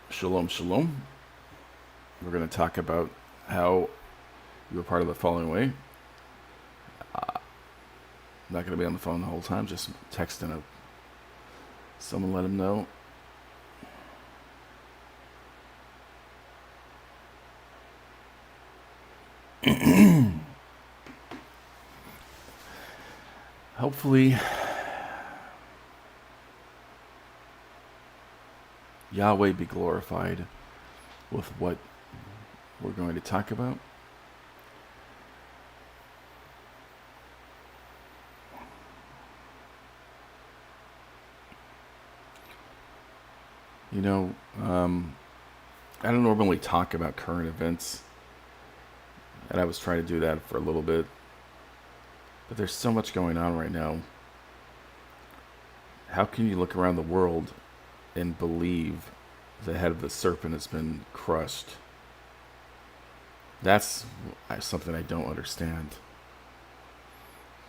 Shalom, shalom. We're going to talk about how you were part of the falling away. I'm not going to be on the phone the whole time, just texting up. Someone let him know. Hopefully, Yahweh be glorified with what we're going to talk about. You know, I don't normally talk about current events, and I was trying to do that for a little bit, but there's so much going on right now. How can you look around the world and believe the head of the serpent has been crushed? That's something I don't understand.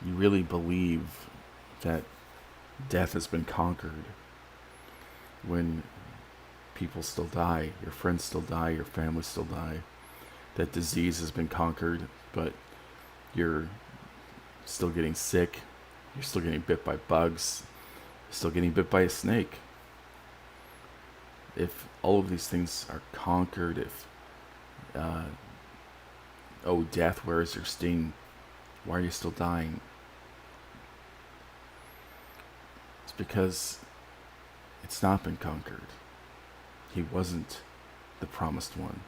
You really believe that death has been conquered when people still die, your friends still die, your family still die, that disease has been conquered, but you're still getting sick, you're still getting bit by bugs, you're still getting bit by a snake. If all of these things are conquered, if, oh, death, where is your sting? Why are you still dying? It's because it's not been conquered. He wasn't the promised one.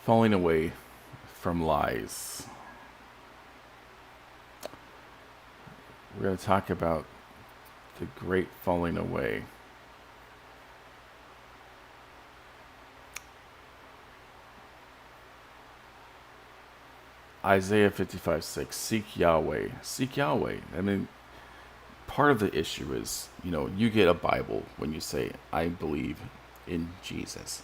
Falling away from lies. We're going to talk about the great falling away. Isaiah 55:6. Seek Yahweh. Seek Yahweh. I mean, part of the issue is, you get a Bible when you say, I believe in Jesus.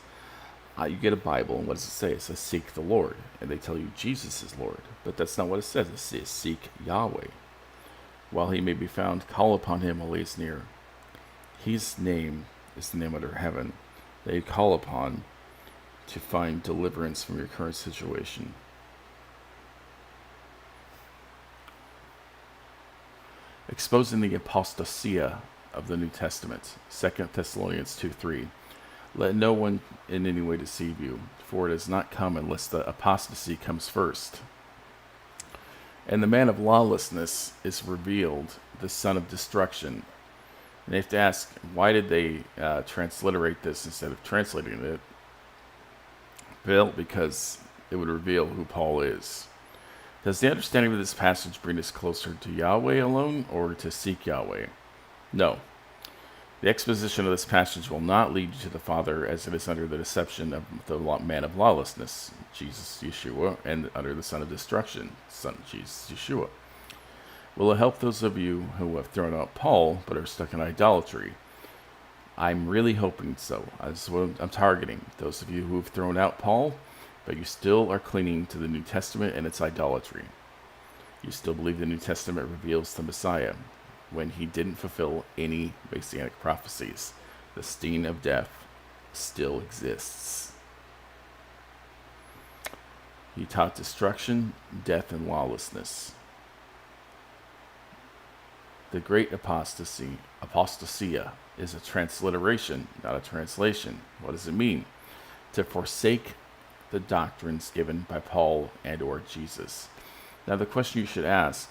You get a Bible, and what does it say? It says, seek the Lord. And they tell you Jesus is Lord. But that's not what it says. It says, seek Yahweh. While he may be found, call upon him while he is near. His name is the name under heaven that you call upon to find deliverance from your current situation. Exposing the apostasia of the New Testament. 2 Thessalonians 2:3. Let no one in any way deceive you, for it has not come unless the apostasy comes first. And the man of lawlessness is revealed, the son of destruction. And you have to ask, why did they transliterate this instead of translating it? Well, because it would reveal who Paul is. Does the understanding of this passage bring us closer to Yahweh alone or to seek Yahweh? No. The exposition of this passage will not lead you to the Father, as it is under the deception of the man of lawlessness, Jesus, Yeshua, and under the son of destruction, son Jesus, Yeshua. Will it help those of you who have thrown out Paul but are stuck in idolatry? I'm really hoping so. That's what I'm targeting. Those of you who have thrown out Paul, but you still are clinging to the New Testament and its idolatry. You still believe the New Testament reveals the Messiah, when he didn't fulfill any messianic prophecies. The sting of death still exists. He taught destruction, death, and lawlessness. The great apostasia, is a transliteration, not a translation. What does it mean? To forsake the doctrines given by Paul and or Jesus. Now the question you should ask,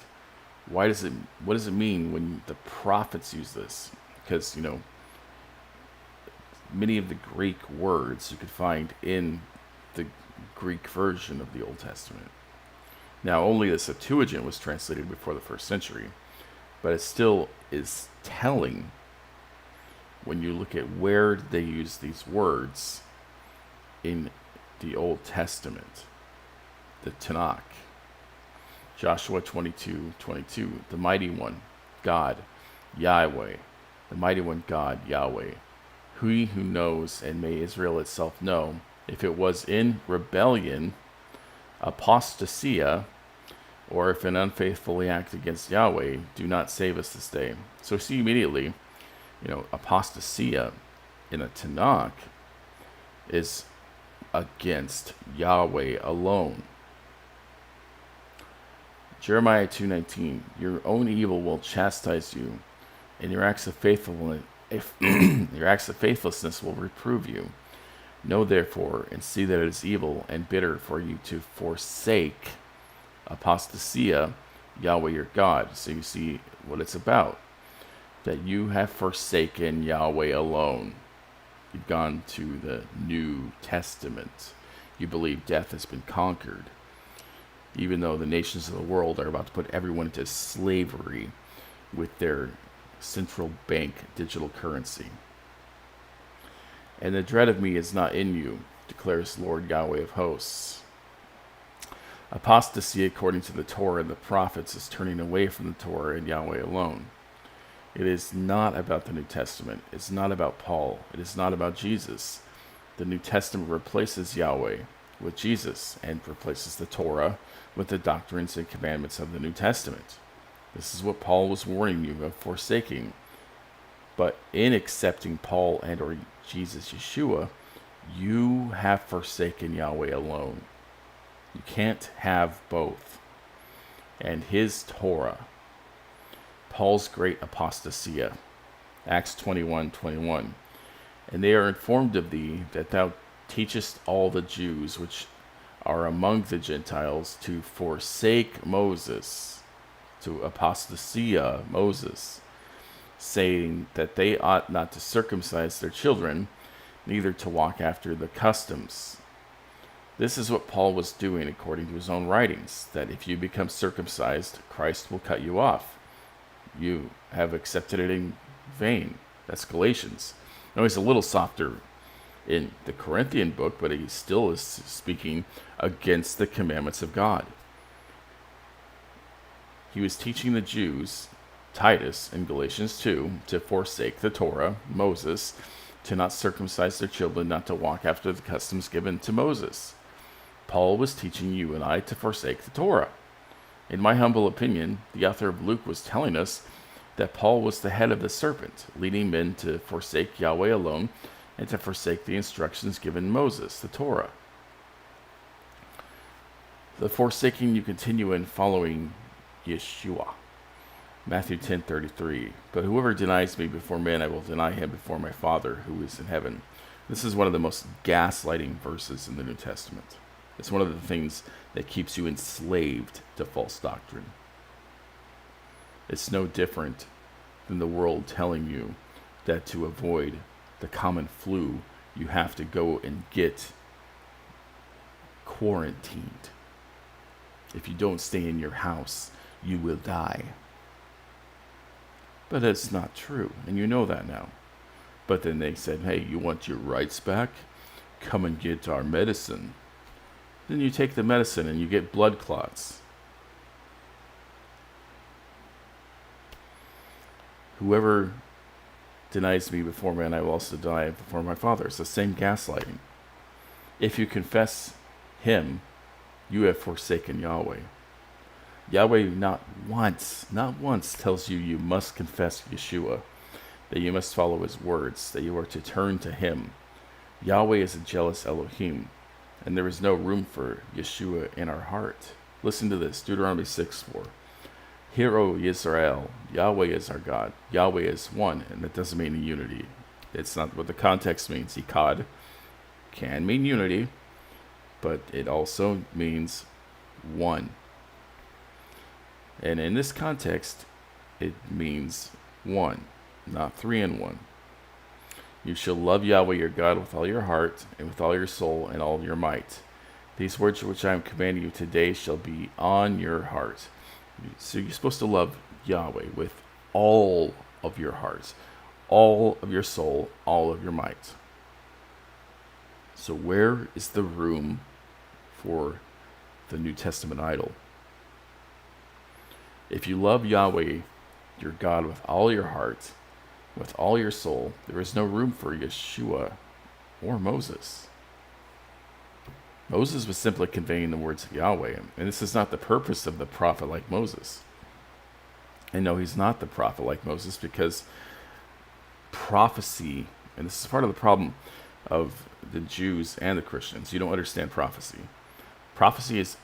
what does it mean when the prophets use this? Because, many of the Greek words you could find in the Greek version of the Old Testament. Now, only the Septuagint was translated before the first century, but it still is telling when you look at where they use these words in the Old Testament, the Tanakh. Joshua 22:22, the mighty one, God, Yahweh, the mighty one, God, Yahweh, he who knows, and may Israel itself know, if it was in rebellion Apostasia, or if an unfaithfully act against Yahweh, do not save us this day. So see immediately, apostasia in a Tanakh is against Yahweh alone. Jeremiah 2:19, your own evil will chastise you, and your acts of faithfulness, your acts of faithlessness will reprove you. Know therefore and see that it is evil and bitter for you to forsake apostasia, Yahweh your God. So you see what it's about. That you have forsaken Yahweh alone. You've gone to the New Testament. You believe death has been conquered. Even though the nations of the world are about to put everyone into slavery with their central bank digital currency. And the dread of me is not in you, declares Lord Yahweh of hosts. Apostasy, according to the Torah and the prophets, is turning away from the Torah and Yahweh alone. It is not about the New Testament. It's not about Paul. It is not about Jesus. The New Testament replaces Yahweh with Jesus and replaces the Torah with the doctrines and commandments of the New Testament. This is what Paul was warning you of forsaking. But in accepting Paul and or Jesus Yeshua, you have forsaken Yahweh alone. You can't have both. And his Torah, Paul's great apostasia, Acts 21:21. And they are informed of thee that thou teachest all the Jews which are among the Gentiles to forsake Moses, to apostasia Moses, saying that they ought not to circumcise their children, neither to walk after the customs. This is what Paul was doing according to his own writings, that if you become circumcised, Christ will cut you off. You have accepted it in vain. That's Galatians. Now he's a little softer in the Corinthian book, but he still is speaking against the commandments of God. He was teaching the Jews, Titus in Galatians 2, to forsake the Torah, Moses, to not circumcise their children, not to walk after the customs given to Moses. Paul was teaching you and I to forsake the Torah. In my humble opinion, the author of Luke was telling us that Paul was the head of the serpent, leading men to forsake Yahweh alone and to forsake the instructions given Moses, the Torah. The forsaking you continue in following Yeshua. Matthew 10:33. But whoever denies me before men, I will deny him before my Father who is in heaven. This is one of the most gaslighting verses in the New Testament. It's one of the things that keeps you enslaved to false doctrine. It's no different than the world telling you that to avoid the common flu, you have to go and get quarantined. If you don't stay in your house, you will die. But it's not true, and you know that now. But then they said, hey, you want your rights back? Come and get our medicine. Then you take the medicine and you get blood clots. Whoever denies me before man, I will also deny him before my Father. It's the same gaslighting. If you confess him, you have forsaken Yahweh. Yahweh not once tells you must confess Yeshua, that you must follow his words, that you are to turn to him. Yahweh is a jealous Elohim, and there is no room for Yeshua in our heart. Listen to this, Deuteronomy 6:4. Hear, O Yisrael, Yahweh is our God. Yahweh is one, and that doesn't mean unity. It's not what the context means. Echad can mean unity, but it also means one. And in this context, it means one, not three in one. You shall love Yahweh your God with all your heart, and with all your soul, and all your might. These words which I am commanding you today shall be on your heart. So you're supposed to love Yahweh with all of your heart, all of your soul, all of your might. So where is the room for the New Testament idol? If you love Yahweh, your God, with all your heart, with all your soul, there is no room for Yeshua or Moses. Moses was simply conveying the words of Yahweh, and this is not the purpose of the prophet like Moses. And no, he's not the prophet like Moses, because prophecy, and this is part of the problem of the Jews and the Christians, you don't understand prophecy. Prophecy is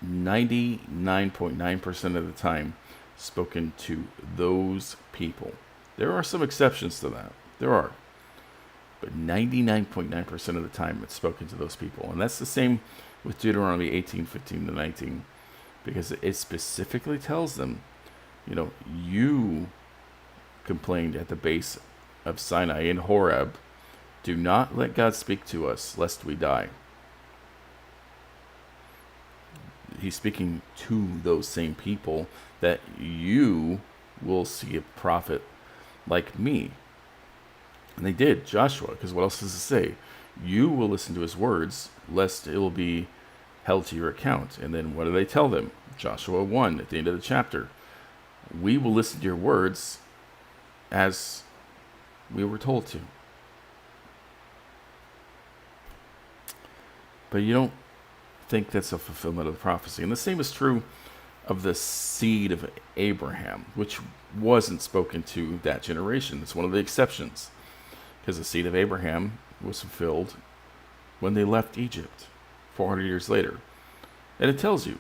99.9% of the time spoken to those people. There are some exceptions to that. There are. But 99.9% of the time it's spoken to those people. And that's the same with Deuteronomy 18:15-19, because it specifically tells them, you complained at the base of Sinai in Horeb, do not let God speak to us, lest we die. He's speaking to those same people, that you will see a prophet like me. And they did, Joshua, because what else does it say? You will listen to his words, lest it will be held to your account. And then what do they tell them? Joshua 1, at the end of the chapter. We will listen to your words as we were told to. But you don't think that's a fulfillment of the prophecy. And the same is true of the seed of Abraham, which wasn't spoken to that generation. It's one of the exceptions, because the seed of Abraham was fulfilled when they left Egypt 400 years later. And it tells you,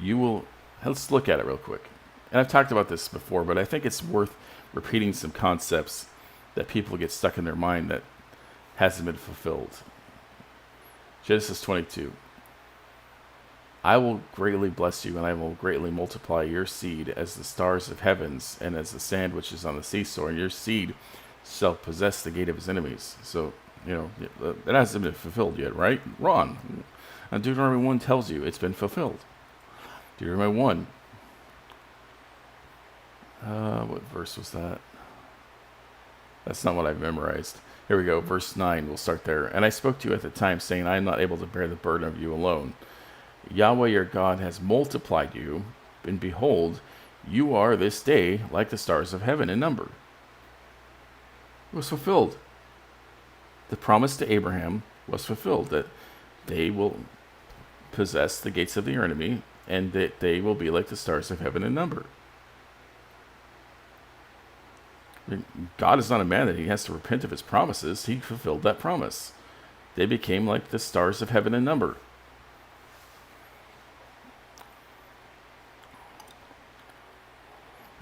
you will, let's look at it real quick. And I've talked about this before, but I think it's worth repeating some concepts that people get stuck in their mind that hasn't been fulfilled. Genesis 22. I will greatly bless you, and I will greatly multiply your seed as the stars of heavens and as the sand which is on the seashore, and your seed shall possess the gate of his enemies. So, it hasn't been fulfilled yet, right? Wrong. And Deuteronomy 1 tells you it's been fulfilled. Deuteronomy 1. What verse was that? That's not what I've memorized. Here we go, verse 9. We'll start there. And I spoke to you at the time, saying, I am not able to bear the burden of you alone. Yahweh your God has multiplied you, and behold, you are this day like the stars of heaven in number. It was fulfilled. The promise to Abraham was fulfilled, that they will possess the gates of their enemy, and that they will be like the stars of heaven in number. God is not a man that he has to repent of his promises. He fulfilled that promise. They became like the stars of heaven in number.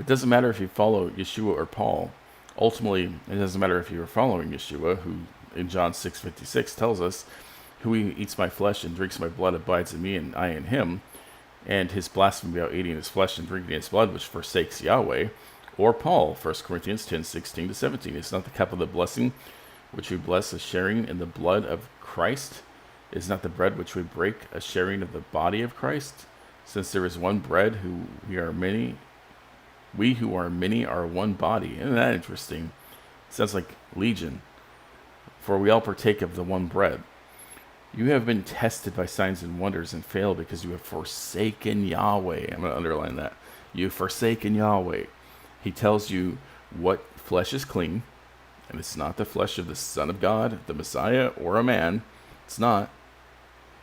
It doesn't matter if you follow Yeshua or Paul. Ultimately, it doesn't matter if you are following Yeshua, who in John 6:56 tells us, who eats my flesh and drinks my blood abides in me and I in him, and his blasphemy about eating his flesh and drinking his blood, which forsakes Yahweh. Or Paul, 1 Corinthians 10:16-17. It's not the cup of the blessing which we bless, a sharing in the blood of Christ. Is not the bread which we break a sharing of the body of Christ? Since there is one bread, we who are many are one body. Isn't that interesting? It sounds like Legion. For we all partake of the one bread. You have been tested by signs and wonders and failed because you have forsaken Yahweh. I'm going to underline that. You have forsaken Yahweh. He tells you what flesh is clean, and it's not the flesh of the Son of God, the Messiah, or a man. It's not.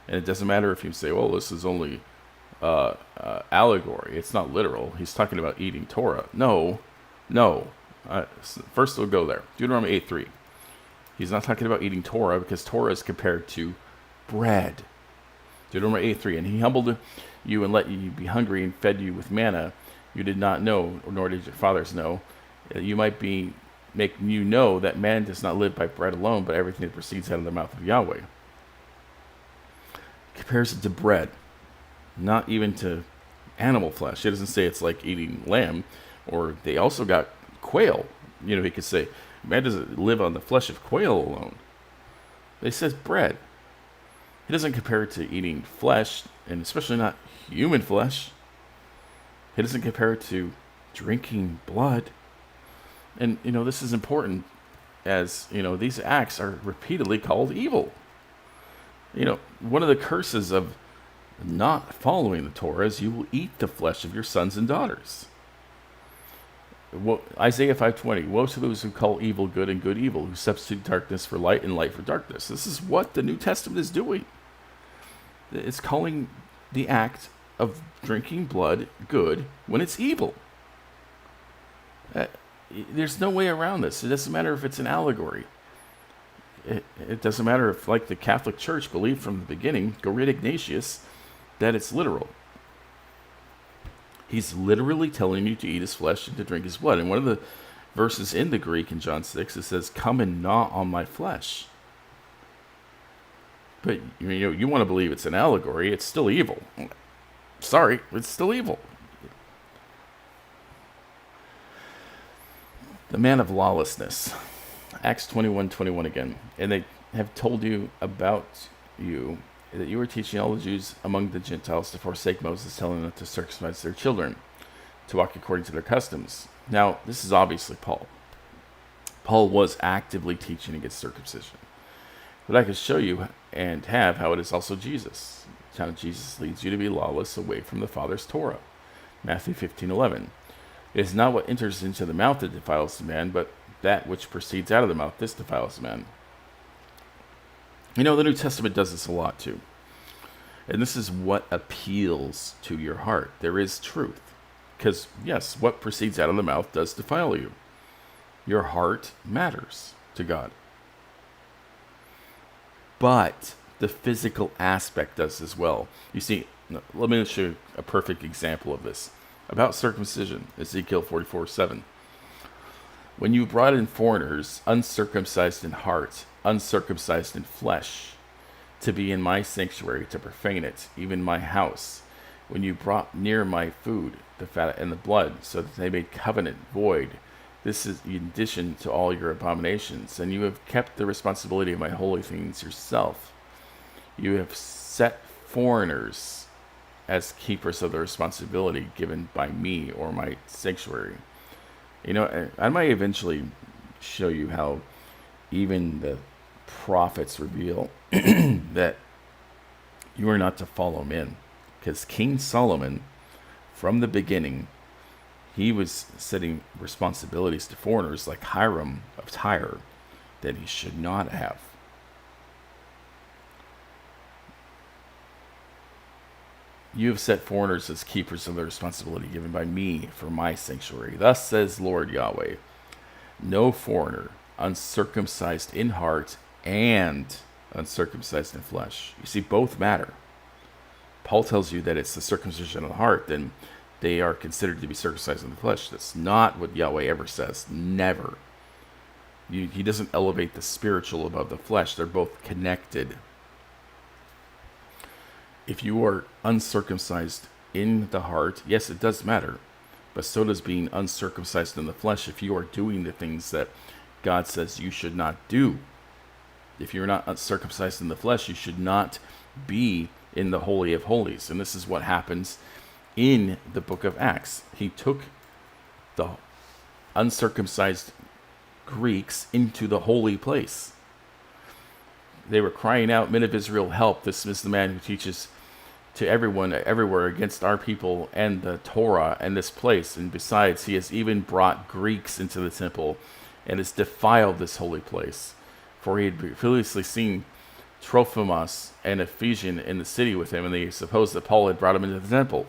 And it doesn't matter if you say, well, this is only allegory. It's not literal. He's talking about eating Torah. No. First we'll go there. Deuteronomy 8:3. He's not talking about eating Torah, because Torah is compared to bread. Deuteronomy 8:3. And he humbled you and let you be hungry and fed you with manna. You did not know, nor did your fathers know. You might make you know that man does not live by bread alone, but everything that proceeds out of the mouth of Yahweh. Compares it to bread, not even to animal flesh. It doesn't say it's like eating lamb, or they also got quail. He could say, man doesn't live on the flesh of quail alone. It says bread. He doesn't compare it to eating flesh, and especially not human flesh. He doesn't compare it to drinking blood. And, this is important, as, these acts are repeatedly called evil. One of the curses of not following the Torah is you will eat the flesh of your sons and daughters. Isaiah 5:20, woe to those who call evil good and good evil, who substitute darkness for light and light for darkness. This is what the New Testament is doing. It's calling the act of drinking blood good when it's evil. There's no way around this. It doesn't matter if it's an allegory. It doesn't matter if, like the Catholic Church believed from the beginning, go read Ignatius, that it's literal. He's literally telling you to eat his flesh and to drink his blood. And one of the verses in the Greek in John 6, it says, come and gnaw on my flesh. But you want to believe it's an allegory, it's still evil. Sorry, it's still evil. The man of lawlessness. Acts 21:21 again. And they have told you about you, that you are teaching all the Jews among the Gentiles to forsake Moses, telling them to circumcise their children, to walk according to their customs. Now, this is obviously Paul. Paul was actively teaching against circumcision. But I can show you and have how it is also Jesus. How Jesus leads you to be lawless away from the Father's Torah. Matthew 15:11. It is not what enters into the mouth that defiles the man, but that which proceeds out of the mouth, this defiles the man. The New Testament does this a lot too. And this is what appeals to your heart. There is truth. Because, yes, what proceeds out of the mouth does defile you. Your heart matters to God. But the physical aspect does as well. You see, let me show you a perfect example of this. About circumcision, Ezekiel 44:7. When you brought in foreigners, uncircumcised in heart, uncircumcised in flesh, to be in my sanctuary, to profane it, even my house, when you brought near my food, the fat and the blood, so that they made covenant void, this is in addition to all your abominations, and you have kept the responsibility of my holy things yourself. You have set foreigners as keepers of the responsibility given by me or my sanctuary. I might eventually show you how even the prophets reveal that you are not to follow men. Because King Solomon, from the beginning, he was setting responsibilities to foreigners like Hiram of Tyre that he should not have. You have set foreigners as keepers of the responsibility given by me for my sanctuary. Thus says Lord Yahweh, no foreigner, uncircumcised in heart and uncircumcised in flesh. You see, both matter. Paul tells you that it's the circumcision of the heart, then they are considered to be circumcised in the flesh. That's not what Yahweh ever says. Never. He doesn't elevate the spiritual above the flesh. They're both connected. If you are uncircumcised in the heart, yes, it does matter. But so does being uncircumcised in the flesh if you are doing the things that God says you should not do. If you're not uncircumcised in the flesh, you should not be in the Holy of Holies. And this is what happens in the book of Acts. He took the uncircumcised Greeks into the holy place. They were crying out, men of Israel, help. This is the man who teaches to everyone everywhere against our people and the Torah and this place. And besides, he has even brought Greeks into the temple and has defiled this holy place. For he had previously seen Trophimus and Ephesian in the city with him, and they supposed that Paul had brought him into the temple.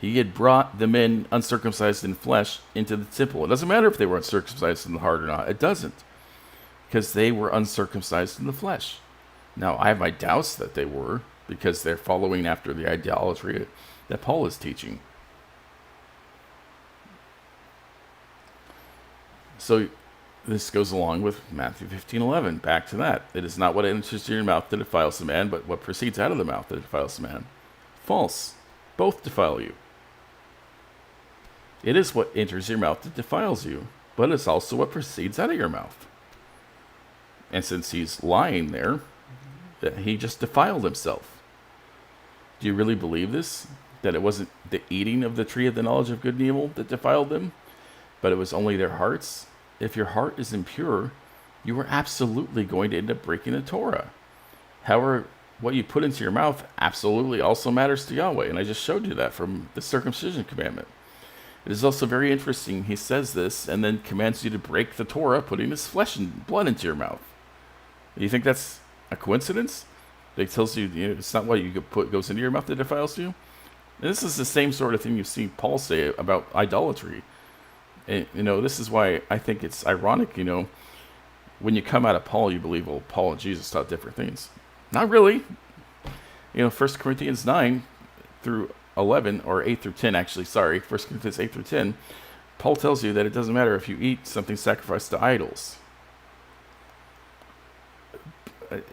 He had brought the men uncircumcised in flesh into the temple. It doesn't matter if they were uncircumcised in the heart or not. It doesn't. Because they were uncircumcised in the flesh. Now, I have my doubts that they were, because they're following after the idolatry that Paul is teaching. So this goes along with Matthew 15:11. Back to that. It is not what enters into your mouth that defiles the man, but what proceeds out of the mouth that defiles the man. False. Both defile you. It is what enters your mouth that defiles you, but it's also what proceeds out of your mouth. And since he's lying there, that he just defiled himself. Do you really believe this? That it wasn't the eating of the tree of the knowledge of good and evil that defiled them, but it was only their hearts? If your heart is impure, you are absolutely going to end up breaking the Torah. However, what you put into your mouth absolutely also matters to Yahweh, and I just showed you that from the circumcision commandment. It is also very interesting. He says this and then commands you to break the Torah, putting his flesh and blood into your mouth. You think that's a coincidence? It tells you, it's not what you could put goes into your mouth that defiles you. And this is the same sort of thing you see Paul say about idolatry. And, this is why I think it's ironic, when you come out of Paul, you believe, well, Paul and Jesus taught different things. Not really. 1 Corinthians 9 through 11, or 8 through 10, actually, sorry, 1 Corinthians 8 through 10, Paul tells you that it doesn't matter if you eat something sacrificed to idols.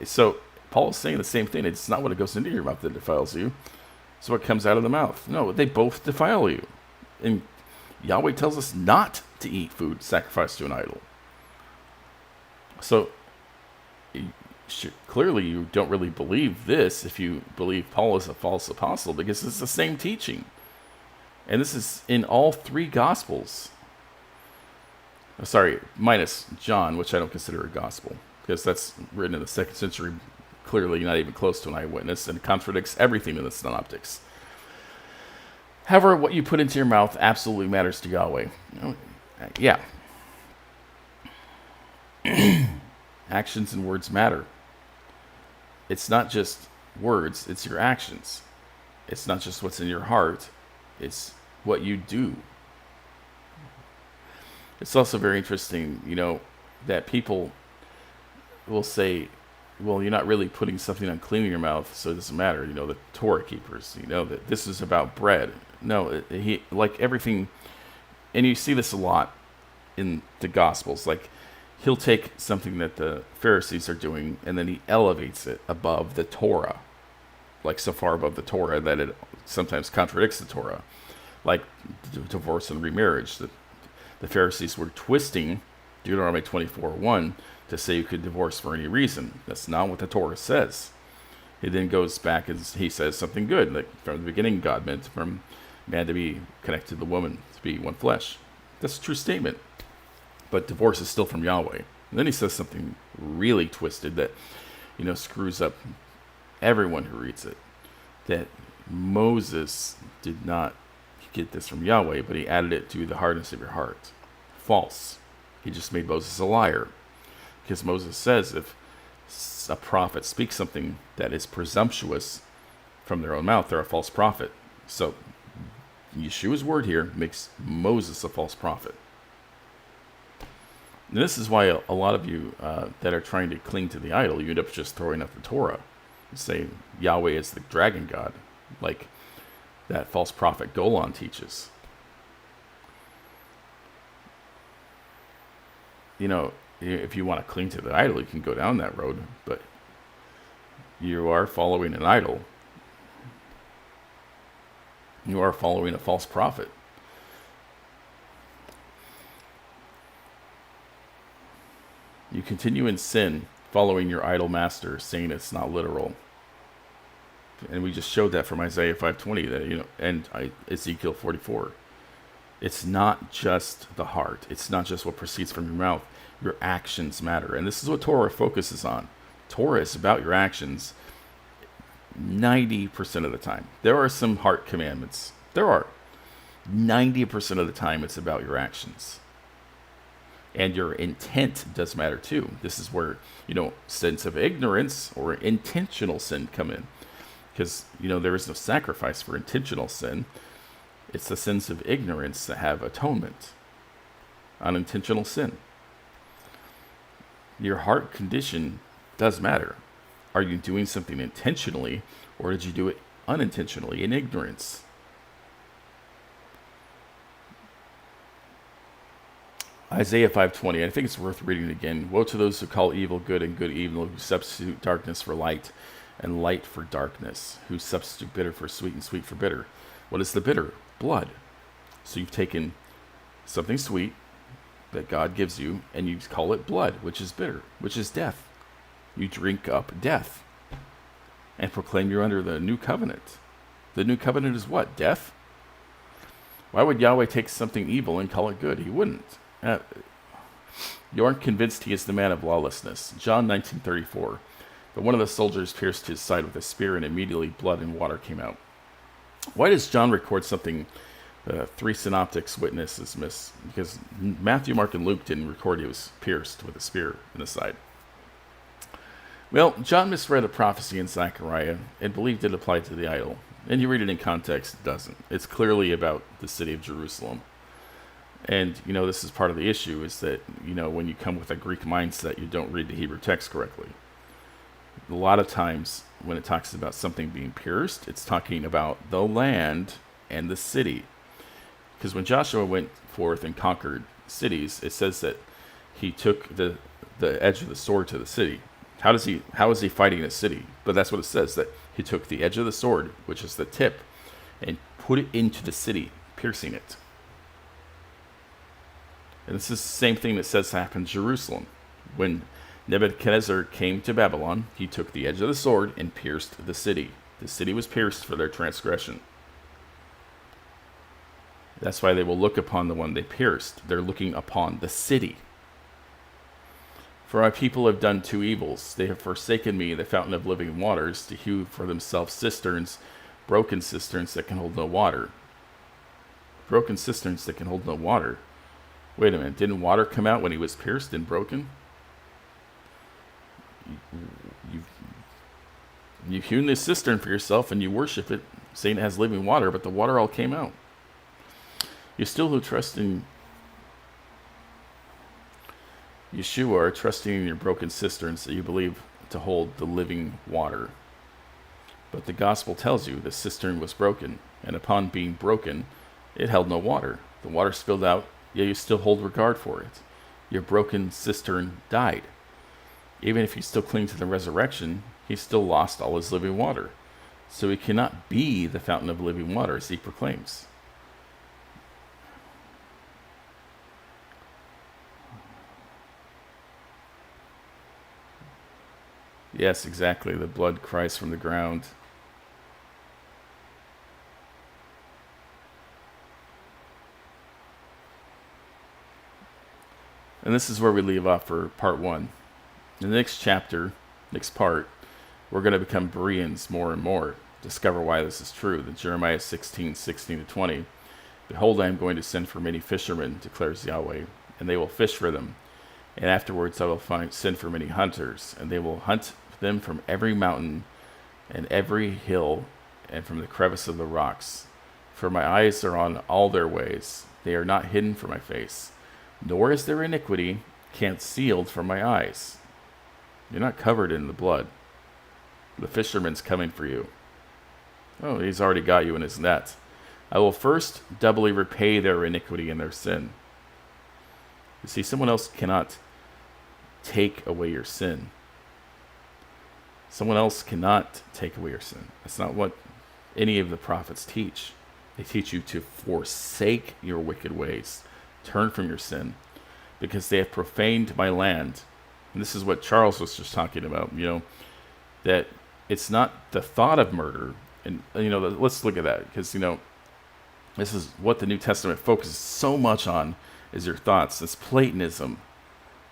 So Paul is saying the same thing. It's not what it goes into your mouth that defiles you. It's what comes out of the mouth. No, they both defile you. And Yahweh tells us not to eat food sacrificed to an idol. So clearly you don't really believe this if you believe Paul is a false apostle, because it's the same teaching. And this is in all three Gospels. Sorry, minus John, which I don't consider a gospel, because that's written in the 2nd century, clearly not even close to an eyewitness, and contradicts everything in the Synoptics. However, what you put into your mouth absolutely matters to Yahweh. Yeah. Actions and words matter. It's not just words, it's your actions. It's not just what's in your heart, it's what you do. It's also very interesting, that people will say, well, you're not really putting something unclean in your mouth, so it doesn't matter. The Torah keepers, that this is about bread. No, he, like everything, and you see this a lot in the Gospels, like he'll take something that the Pharisees are doing, and then he elevates it above the Torah, like so far above the Torah that it sometimes contradicts the Torah, like divorce and remarriage. The Pharisees were twisting Deuteronomy 24:1 to say you could divorce for any reason. That's not what the Torah says. He then goes back and he says something good, like from the beginning God meant from man to be connected to the woman, to be one flesh. That's a true statement. But divorce is still from Yahweh. And then he says something really twisted that, screws up everyone who reads it. That Moses did not get this from Yahweh, but he added it to the hardness of your heart. False. He just made Moses a liar. Because Moses says if a prophet speaks something that is presumptuous from their own mouth, they're a false prophet. So Yeshua's word here makes Moses a false prophet. And this is why a lot of you that are trying to cling to the idol, you end up just throwing up the Torah. You say Yahweh is the dragon god, like that false prophet Golan teaches. If you want to cling to the idol, you can go down that road, but you are following an idol. You are following a false prophet. You continue in sin, following your idol master, saying it's not literal. And we just showed that from Isaiah 5:20, that and Ezekiel 44. It's not just the heart. It's not just what proceeds from your mouth. Your actions matter. And this is what Torah focuses on. Torah is about your actions 90% of the time. There are some heart commandments. There are. 90% of the time it's about your actions. And your intent does matter too. This is where, sins of ignorance or intentional sin come in. Because, there is no sacrifice for intentional sin. It's the sins of ignorance that have atonement. Unintentional sin. Your heart condition does matter. Are you doing something intentionally, or did you do it unintentionally in ignorance? Isaiah 5:20, I think it's worth reading again. Woe to those who call evil good and good evil, who substitute darkness for light and light for darkness, who substitute bitter for sweet and sweet for bitter. What is the bitter? Blood. So you've taken something sweet that God gives you, and you call it blood, which is bitter, which is death. You drink up death and proclaim you're under the new covenant. The new covenant is what? Death? Why would Yahweh take something evil and call it good? He wouldn't. You aren't convinced he is the man of lawlessness. John 19:34. But one of the soldiers pierced his side with a spear, and immediately blood and water came out. Why does John record something Three synoptics witnesses miss because Matthew, Mark, and Luke didn't record he was pierced with a spear in the side. Well, John misread a prophecy in Zechariah and believed it applied to the idol. And you read it in context, it doesn't. It's clearly about the city of Jerusalem. And, this is part of the issue is that, when you come with a Greek mindset, you don't read the Hebrew text correctly. A lot of times when it talks about something being pierced, it's talking about the land and the city. Because when Joshua went forth and conquered cities, it says that he took the edge of the sword to the city. How is he fighting a city? But that's what it says, that he took the edge of the sword, which is the tip, and put it into the city, piercing it. And this is the same thing that says happened in Jerusalem. When Nebuchadnezzar came to Babylon, he took the edge of the sword and pierced the city. The city was pierced for their transgression. That's why they will look upon the one they pierced. They're looking upon the city. For my people have done two evils. They have forsaken me, the fountain of living waters, to hew for themselves cisterns, broken cisterns that can hold no water. Broken cisterns that can hold no water. Wait a minute, didn't water come out when he was pierced and broken? You've hewn this cistern for yourself and you worship it, saying it has living water, but the water all came out. You still who trust in Yeshua are trusting in your broken cisterns that you believe to hold the living water. But the gospel tells you the cistern was broken, and upon being broken, it held no water. The water spilled out, yet you still hold regard for it. Your broken cistern died. Even if you still cling to the resurrection, he still lost all his living water. So he cannot be the fountain of living water, as he proclaims. Yes, exactly. The blood cries from the ground. And this is where we leave off for part 1. In the next chapter, next part, we're going to become Bereans more and more. Discover why this is true. That Jeremiah 16:16-20. Behold, I am going to send for many fishermen, declares Yahweh, and they will fish for them. And afterwards I will send for many hunters, and they will hunt them from every mountain and every hill and from the crevice of the rocks. For my eyes are on all their ways. They are not hidden from my face, nor is their iniquity concealed from my eyes. You're not covered in the blood. The fisherman's coming for you. Oh, he's already got you in his net. I will first doubly repay their iniquity and their sin. You see, someone else cannot take away your sin. Someone else cannot take away your sin. That's not what any of the prophets teach. They teach you to forsake your wicked ways, turn from your sin, because they have profaned my land. And this is what Charles was just talking about, that it's not the thought of murder. And, let's look at that, because, this is what the New Testament focuses so much on, is your thoughts. It's Platonism,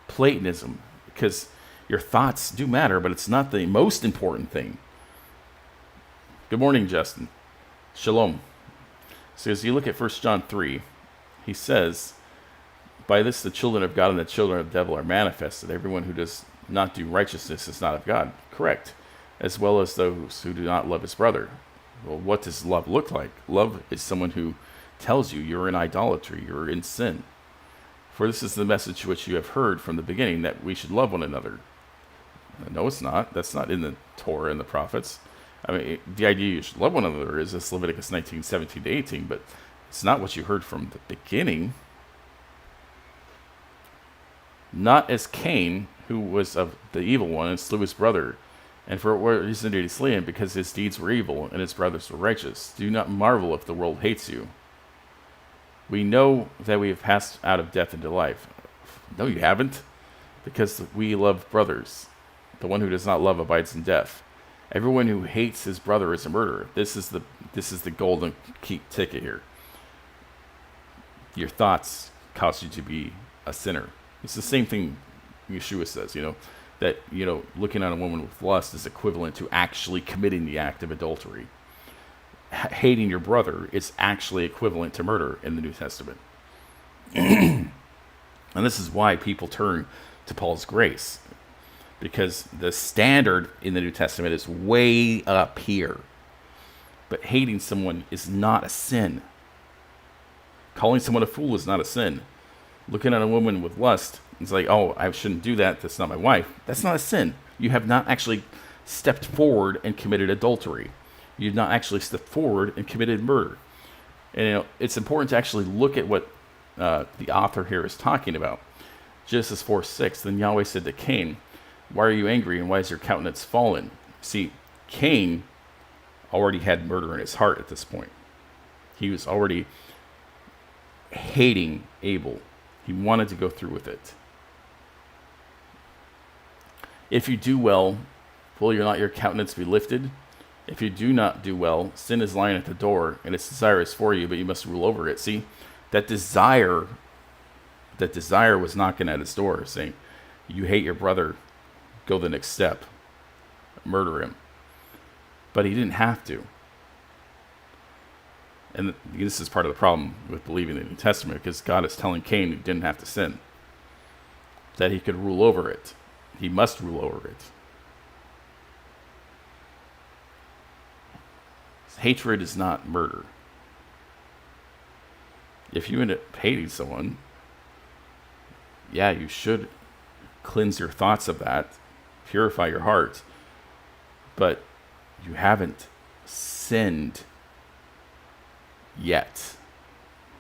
because your thoughts do matter, but it's not the most important thing. Good morning, Justin. Shalom. So as you look at 1 John 3, he says, by this the children of God and the children of the devil are manifested. Everyone who does not do righteousness is not of God. Correct. As well as those who do not love his brother. Well, what does love look like? Love is someone who tells you you're in idolatry, you're in sin. For this is the message which you have heard from the beginning, that we should love one another. No, it's not. That's not in the Torah and the prophets. I mean, the idea you should love one another is this Leviticus 19:17-18, but it's not what you heard from the beginning. Not as Cain, who was of the evil one and slew his brother. And for what reason did he slay him? Because his deeds were evil and his brothers were righteous. Do not marvel if the world hates you. We know that we have passed out of death into life. No, you haven't. Because we love brothers. The one who does not love abides in death. Everyone who hates his brother is a murderer. This is the golden key ticket here. Your thoughts cause you to be a sinner. It's the same thing Yeshua says, that, looking at a woman with lust is equivalent to actually committing the act of adultery. hating your brother is actually equivalent to murder in the New Testament. And this is why people turn to Paul's grace, because the standard in the New Testament is way up here. But hating someone is not a sin. Calling someone a fool is not a sin. Looking at a woman with lust, it's like, oh, I shouldn't do that. That's not my wife. That's not a sin. You have not actually stepped forward and committed adultery. You've not actually stepped forward and committed murder. And it's important to actually look at what the author here is talking about. Genesis 4:6, then Yahweh said to Cain, why are you angry and why is your countenance fallen? See, Cain already had murder in his heart at this point. He was already hating Abel. He wanted to go through with it. If you do well, will not your countenance be lifted? If you do not do well, sin is lying at the door, and its desire is for you, but you must rule over it. See, that desire was knocking at his door, saying, you hate your brother, go the next step, murder him. But he didn't have to. And this is part of the problem with believing in the New Testament, because God is telling Cain he didn't have to sin, that he could rule over it. He must rule over it. Hatred is not murder. If you end up hating someone, yeah, you should cleanse your thoughts of that, purify your heart, but you haven't sinned yet.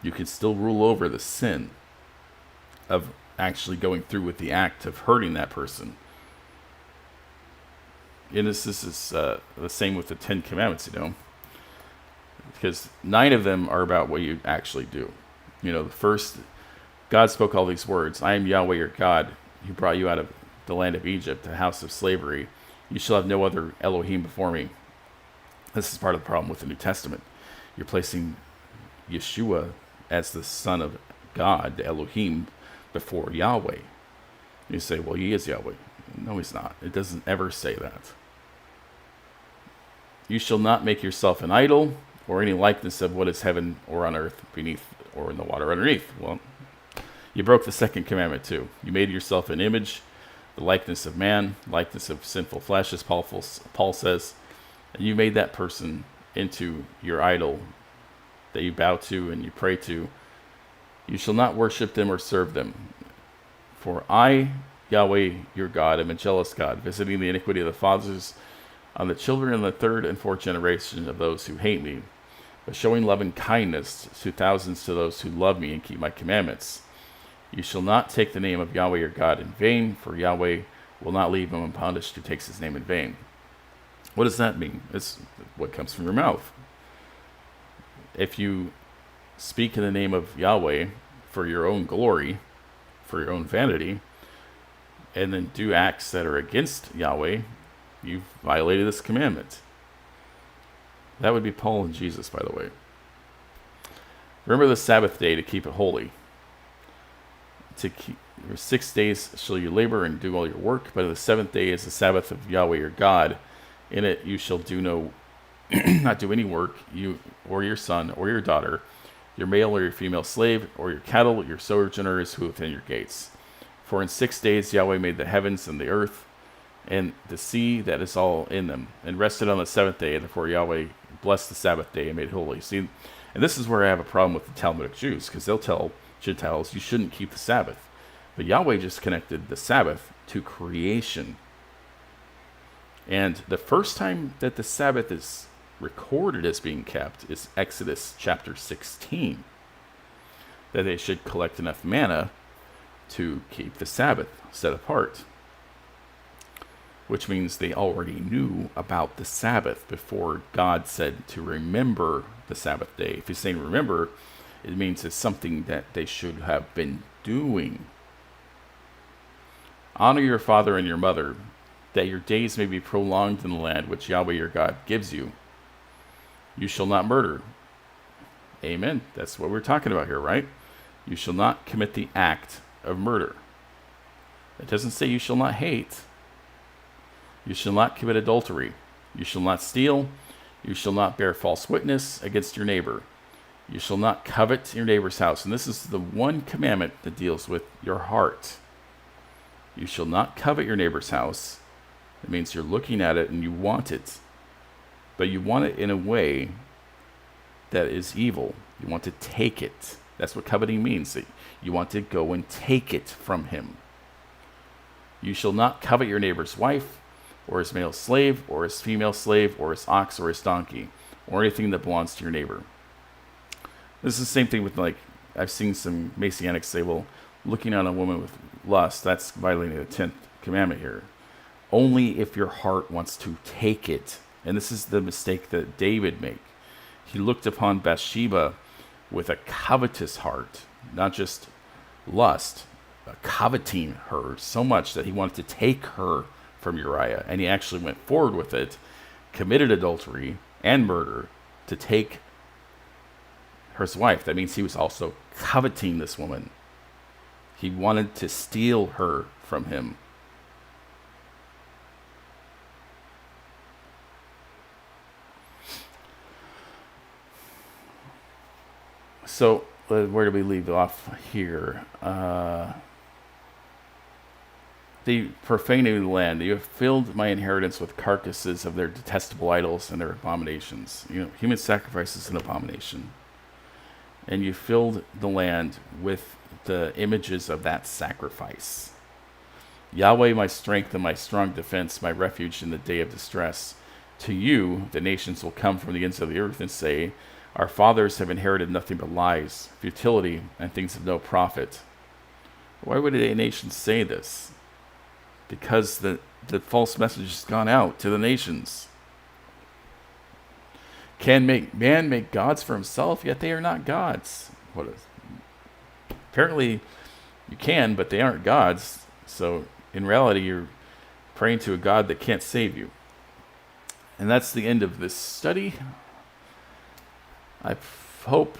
You can still rule over the sin of actually going through with the act of hurting that person. And this is the same with the 10 Commandments, because 9 of them are about what you actually do. The first, God spoke all these words, I am Yahweh your God, who brought you out of the land of Egypt, the house of slavery. You shall have no other Elohim before me. This is part of the problem with the New Testament. You're placing Yeshua as the Son of God, the Elohim, before Yahweh. You say, well, he is Yahweh. No, he's not. It doesn't ever say that. You shall not make yourself an idol or any likeness of what is heaven or on earth beneath or in the water underneath. Well, you broke the second commandment too. You made yourself an image, the likeness of man, likeness of sinful flesh, as Paul says, and you made that person into your idol that you bow to and you pray to. You shall not worship them or serve them. For I, Yahweh, your God, am a jealous God, visiting the iniquity of the fathers on the children in the 3rd and 4th generation of those who hate me, but showing love and kindness to thousands to those who love me and keep my commandments. You shall not take the name of Yahweh your God in vain, for Yahweh will not leave him unpunished who takes his name in vain. What does that mean? It's what comes from your mouth. If you speak in the name of Yahweh for your own glory, for your own vanity, and then do acts that are against Yahweh, you've violated this commandment. That would be Paul and Jesus, by the way. Remember the Sabbath day to keep it holy. For 6 days shall you labor and do all your work, but the 7th day is the Sabbath of Yahweh your God. In it you shall not do any work, you or your son or your daughter, your male or your female slave, or your cattle, your sojourners who within your gates. For in 6 days Yahweh made the heavens and the earth, and the sea that is all in them, and rested on the 7th day. Therefore Yahweh blessed the Sabbath day and made it holy. See, and this is where I have a problem with the Talmudic Jews, because they'll tell Gentiles you shouldn't keep the Sabbath. But Yahweh just connected the Sabbath to creation. And the first time that the Sabbath is recorded as being kept is Exodus chapter 16. That they should collect enough manna to keep the Sabbath set apart. Which means they already knew about the Sabbath before God said to remember the Sabbath day. If he's saying remember, it means it's something that they should have been doing. Honor your father and your mother, that your days may be prolonged in the land which Yahweh your God gives you. You shall not murder. Amen. That's what we're talking about here, right? You shall not commit the act of murder. It doesn't say you shall not hate. You shall not commit adultery. You shall not steal. You shall not bear false witness against your neighbor. You shall not covet your neighbor's house. And this is the one commandment that deals with your heart. You shall not covet your neighbor's house. It means you're looking at it and you want it. But you want it in a way that is evil. You want to take it. That's what coveting means. That you want to go and take it from him. You shall not covet your neighbor's wife, or his male slave, or his female slave, or his ox, or his donkey, or anything that belongs to your neighbor. This is the same thing with, like, I've seen some Messianics say, well, looking on a woman with lust, that's violating the 10th commandment here. Only if your heart wants to take it. And this is the mistake that David made. He looked upon Bathsheba with a covetous heart, not just lust, but coveting her so much that he wanted to take her from Uriah. And he actually went forward with it, committed adultery and murder to take her wife. That means he was also coveting this woman. He wanted to steal her from him. So, where do we leave off here? The profaning of the land. You have filled my inheritance with carcasses of their detestable idols and their abominations. You know, human sacrifice is an abomination. And you filled the land with the images of that sacrifice. Yahweh, my strength and my strong defense, my refuge in the day of distress. To you, the nations will come from the ends of the earth and say, our fathers have inherited nothing but lies, futility, and things of no profit. Why would a nation say this? Because the false message has gone out to the nations. Can man make gods for himself? Yet they are not gods. Apparently you can, but they aren't gods. So in reality, you're praying to a God that can't save you. And that's the end of this study. I hope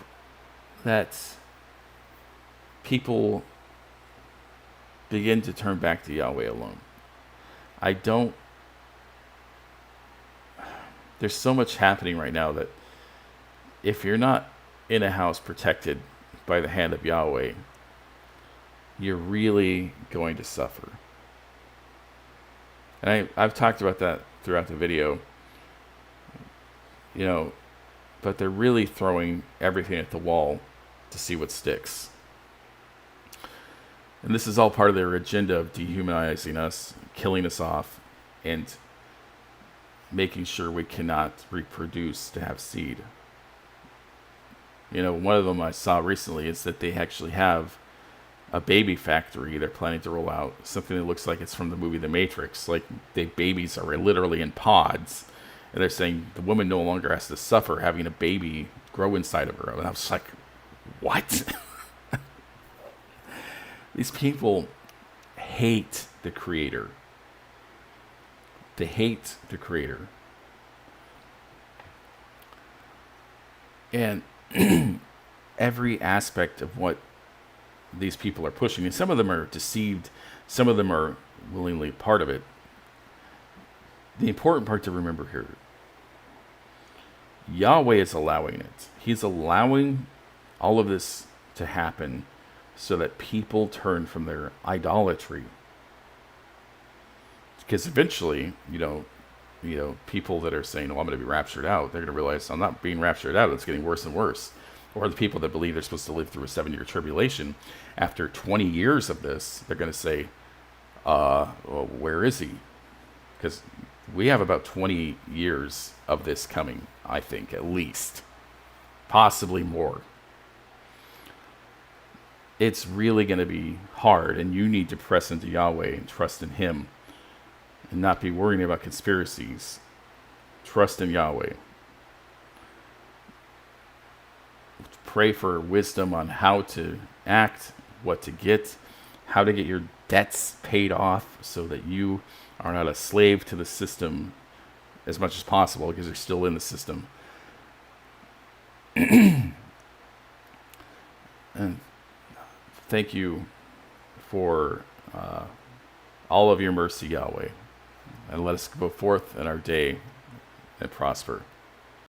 that people begin to turn back to Yahweh alone. There's so much happening right now that if you're not in a house protected by the hand of Yahweh, you're really going to suffer. And I've talked about that throughout the video, but they're really throwing everything at the wall to see what sticks. And this is all part of their agenda of dehumanizing us, killing us off, and making sure we cannot reproduce to have seed. One of them I saw recently is that they actually have a baby factory they're planning to roll out, something that looks like it's from the movie The Matrix. Like, the babies are literally in pods, and they're saying the woman no longer has to suffer having a baby grow inside of her. And I was like, what? These people hate the Creator. They hate the Creator. And every aspect of what these people are pushing, and some of them are deceived, some of them are willingly part of it. The important part to remember here, Yahweh is allowing it. He's allowing all of this to happen so that people turn from their idolatry. Because eventually, people that are saying, "Oh, I'm going to be raptured out," they're going to realize, I'm not being raptured out. It's getting worse and worse. Or the people that believe they're supposed to live through a 7-year tribulation, after 20 years of this, they're going to say, well, where is he? Because we have about 20 years of this coming, I think, at least. Possibly more. It's really going to be hard, and you need to press into Yahweh and trust in Him and not be worrying about conspiracies. Trust in Yahweh. Pray for wisdom on how to act, what to get, how to get your debts paid off so that you are not a slave to the system as much as possible, because you're still in the system. And thank you for all of your mercy, Yahweh. And let us go forth in our day and prosper.